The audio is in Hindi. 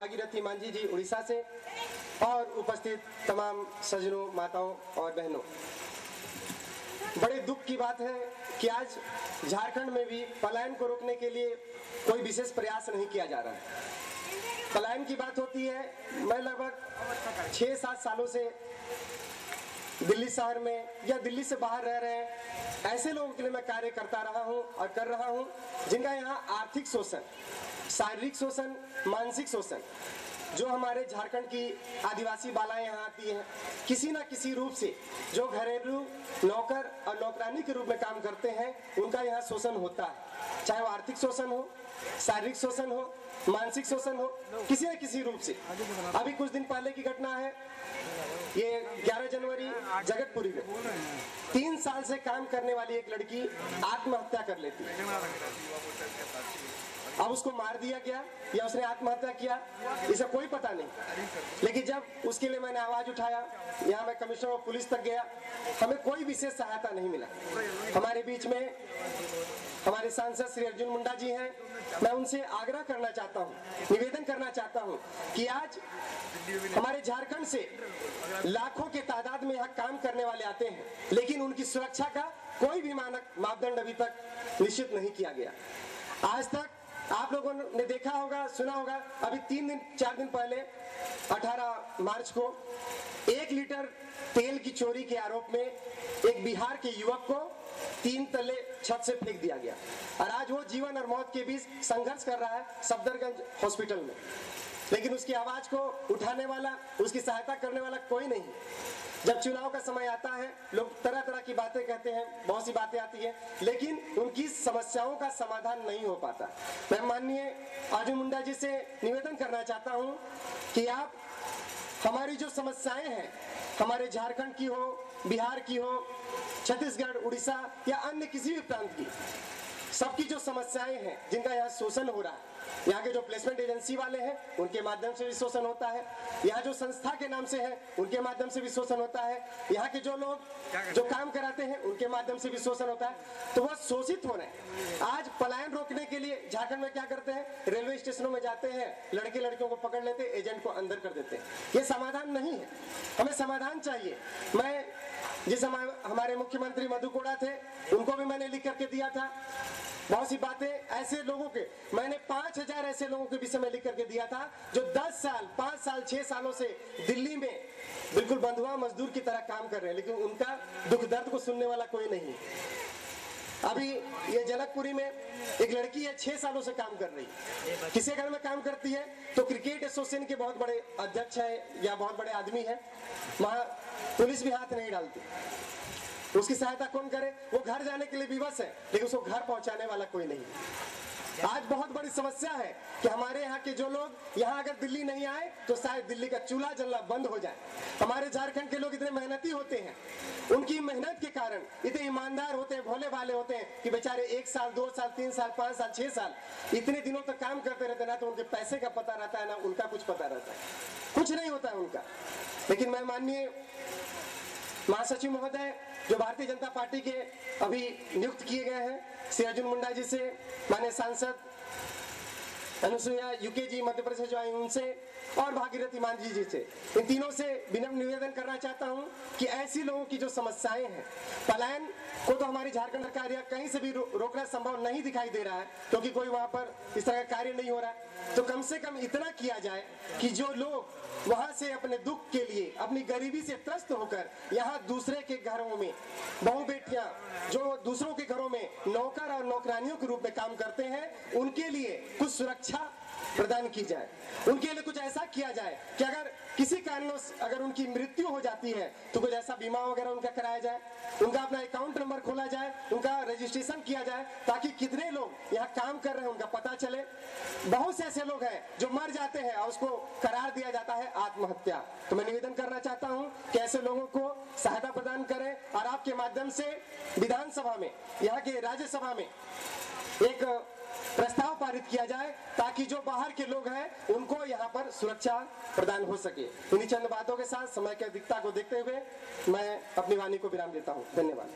भागीरथी मांझी जी उड़ीसा से और उपस्थित तमाम सज्जनों, माताओं और बहनों, बड़े दुख की बात है कि आज झारखंड में भी पलायन को रोकने के लिए कोई विशेष प्रयास नहीं किया जा रहा है। पलायन की बात होती है, मैं लगभग 6-7 सालों से दिल्ली शहर में या दिल्ली से बाहर रह रहे हैं ऐसे लोगों के लिए मैं कार्य करता रहा हूं और कर रहा हूं जिनका यहाँ आर्थिक शोषण, शारीरिक शोषण, मानसिक शोषण, जो हमारे झारखंड की आदिवासी बालाएं यहाँ आती हैं, किसी ना किसी रूप से जो घरेलू नौकर और नौकरानी के रूप में काम करते हैं, उनका यहाँ शोषण होता है। चाहे वो आर्थिक शोषण हो, शारीरिक शोषण हो, मानसिक शोषण हो, किसी न किसी रूप से। अभी कुछ दिन पहले की घटना है, ये 11 जनवरी जगतपुरी में 3 साल से काम करने वाली एक लड़की आत्महत्या कर लेती है। अब उसको मार दिया गया या उसने आत्महत्या किया, इसे कोई पता नहीं। लेकिन जब उसके लिए मैंने आवाज उठाया, यहाँ मैं कमिश्नर ऑफ पुलिस तक गया, हमें कोई विशेष सहायता नहीं मिला। हमारे बीच में हमारे सांसद श्री अर्जुन मुंडा जी हैं। मैं उनसे आग्रह करना चाहता हूँ, निवेदन करना चाहता हूँ कि आज हमारे झारखंड से लाखों के तादाद में यहाँ काम करने वाले आते हैं, लेकिन उनकी सुरक्षा का कोई भी मापदंड अभी तक निश्चित नहीं किया गया। आज तक आप लोगों ने देखा होगा, सुना होगा, अभी 3-4 दिन पहले 18 मार्च को 1 लीटर तेल की चोरी के आरोप में एक बिहार के युवक को 3 तले छत से फेंक दिया गया और आज वो जीवन और मौत के बीच संघर्ष कर रहा है सफदरगंज हॉस्पिटल में। लेकिन उसकी आवाज को उठाने वाला, उसकी सहायता करने वाला कोई नहीं। जब चुनाव का समय आता है, लोग तरह तरह की बातें कहते हैं, बहुत सी बातें आती है, लेकिन उनकी समस्याओं का समाधान नहीं हो पाता। मैं माननीय अर्जुन मुंडा जी से निवेदन करना चाहता हूं कि आप हमारी जो समस्याएं हैं, हमारे झारखंड की हो, बिहार की हो, छत्तीसगढ़, उड़ीसा या अन्य किसी भी प्रांत की, सबकी जो समस्याएं हैं, जिनका यहाँ शोषण हो रहा है, यहाँ के जो प्लेसमेंट एजेंसी वाले हैं उनके माध्यम से भी शोषण होता है, यहाँ जो संस्था के नाम से है उनके माध्यम से भी शोषण होता है, यहाँ के जो लोग जो काम कराते हैं उनके माध्यम से भी शोषण होता है, तो वो शोषित हो रहे हैं। आज पलायन रोकने के लिए झारखंड में क्या करते हैं, रेलवे स्टेशनों में जाते हैं, लड़के लड़कियों को पकड़ लेते हैं, एजेंट को अंदर कर देते हैं। ये समाधान नहीं है, हमें समाधान चाहिए। मैं जिस हमारे मुख्यमंत्री मधु कोड़ा थे, उनको भी मैंने लिख करके दिया था बहुत सी बातें। ऐसे लोगों के मैंने 5000 ऐसे लोगों के विषय में लिख करके दिया था जो 10 साल, 5 साल, 6 सालों से दिल्ली में बिल्कुल बंधुआ मजदूर की तरह काम कर रहे हैं, लेकिन उनका दुख दर्द को सुनने वाला कोई नहीं। अभी ये जनकपुरी में एक लड़की है, 6 सालों से काम कर रही है। किसी घर में काम करती है तो क्रिकेट एसोसिएशन के बहुत बड़े अध्यक्ष है या बहुत बड़े आदमी है, वहां पुलिस भी हाथ नहीं डालती। उसकी सहायता कौन करे? वो घर जाने के लिए विवश है, लेकिन उसको घर पहुंचाने वाला कोई नहीं। आज बहुत बड़ी समस्या है कि हमारे यहाँ के जो लोग यहाँ अगर दिल्ली नहीं आए तो शायद दिल्ली का चूल्हा जलना बंद हो जाए। हमारे झारखंड के लोग इतने मेहनती होते हैं, उनकी मेहनत के कारण इतने ईमानदार होते हैं, भोले भाले होते हैं कि बेचारे 1 साल, 2 साल, 3 साल, 5 साल, 6 साल इतने दिनों तक काम करते रहते हैं। ना तो उनके पैसे का पता रहता है, ना उनका कुछ पता रहता है, कुछ नहीं होता है उनका। लेकिन मैं माननीय महासचिव महोदय जो भारतीय जनता पार्टी के अभी नियुक्त किए गए हैं, श्री अर्जुन मुंडा जी से, माननीय सांसद अनुसुईया यूके जी मध्य प्रदेश जो आई उनसे और भागीरथी मांझी जी से, इन तीनों से विनम्र निवेदन करना चाहता हूं कि ऐसी लोगों की जो समस्याएं हैं, पलायन को तो हमारी झारखंड सरकार या कहीं से भी रोकना संभव नहीं दिखाई दे रहा है, क्योंकि कोई वहां पर इस तरह का कार्य नहीं हो रहा है। तो कम से कम इतना किया जाए कि जो लोग वहां से अपने दुख के लिए, अपनी गरीबी से त्रस्त होकर यहाँ दूसरे के घरों में बहू बेटियां जो दूसरों के घरों में नौकर और नौकरानियों के रूप में काम करते हैं, उनके लिए कुछ सुरक्षा प्रदान की जाए। उनके लिए कुछ ऐसा किया जाए कि अगर किसी कारणवश अगर उनकी मृत्यु हो जाती है तो कुछ ऐसा बीमा वगैरह उनका कराया जाए, उनका अपना अकाउंट नंबर खोला जाए, उनका रजिस्ट्रेशन किया जाए, ताकि कितने लोग यहाँ काम कर रहे हैं उनका पता चले। बहुत से ऐसे लोग हैं जो मर जाते हैं और उसको करार दिया जाता है आत्महत्या। तो मैं निवेदन करना चाहता हूँ कि ऐसे लोगों को सहायता प्रदान करें और आपके माध्यम से विधानसभा में, यहाँ के राज्यसभा में एक प्रस्ताव पारित किया जाए ताकि जो बाहर के लोग हैं उनको यहाँ पर सुरक्षा प्रदान हो सके। इन्हीं चंद बातों के साथ समय की अधिकता को देखते हुए मैं अपनी वाणी को विराम देता हूँ। धन्यवाद।